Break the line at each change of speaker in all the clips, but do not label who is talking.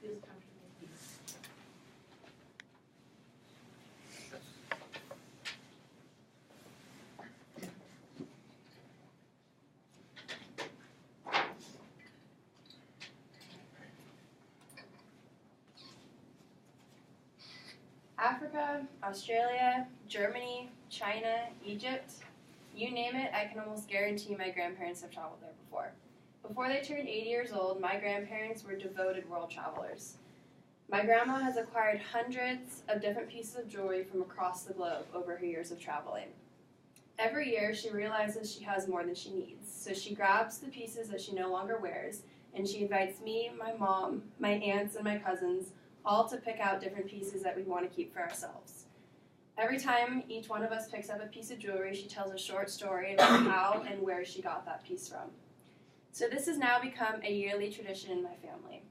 feels comfortable.
Africa, Australia, Germany, China, Egypt, you name it, I can almost guarantee my grandparents have traveled there before. Before they turned 80 years old, my grandparents were devoted world travelers. My grandma has acquired hundreds of different pieces of jewelry from across the globe over her years of traveling. Every year, she realizes she has more than she needs, so she grabs the pieces that she no longer wears, and she invites me, my mom, my aunts, and my cousins all to pick out different pieces that we want to keep for ourselves. Every time each one of us picks up a piece of jewelry, she tells a short story about how and where she got that piece from. So this has now become a yearly tradition in my family.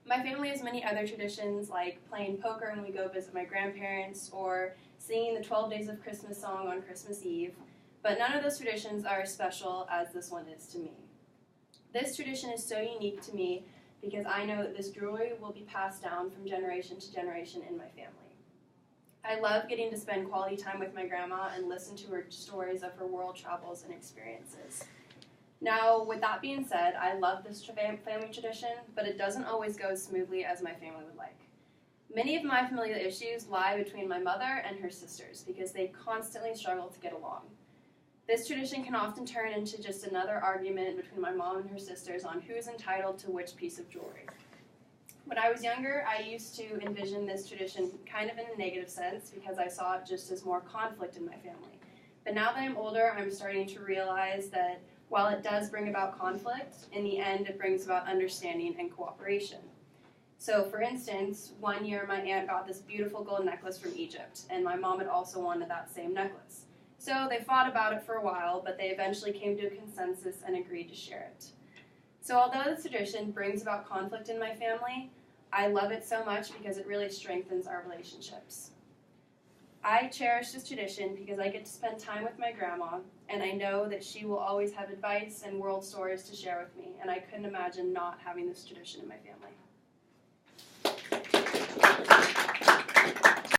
My family has many other traditions, like playing poker when we go visit my grandparents, or singing the 12 Days of Christmas song on Christmas Eve, but none of those traditions are as special as this one is to me. This tradition is so unique to me because I know that this jewelry will be passed down from generation to generation in my family. I love getting to spend quality time with my grandma and listen to her stories of her world travels and experiences. Now, with that being said, I love this family tradition, but it doesn't always go as smoothly as my family would like. Many of my familial issues lie between my mother and her sisters because they constantly struggle to get along. This tradition can often turn into just another argument between my mom and her sisters on who's entitled to which piece of jewelry. When I was younger, I used to envision this tradition kind of in a negative sense because I saw it just as more conflict in my family. But now that I'm older, I'm starting to realize that while it does bring about conflict, in the end it brings about understanding and cooperation. So for instance, one year my aunt got this beautiful gold necklace from Egypt, and my mom had also wanted that same necklace. So they fought about it for a while, but they eventually came to a consensus and agreed to share it. So although this tradition brings about conflict in my family, I love it so much because it really strengthens our relationships. I cherish this tradition because I get to spend time with my grandma, and I know that she will always have advice and world stories to share with me, and I couldn't imagine not having this tradition in my family.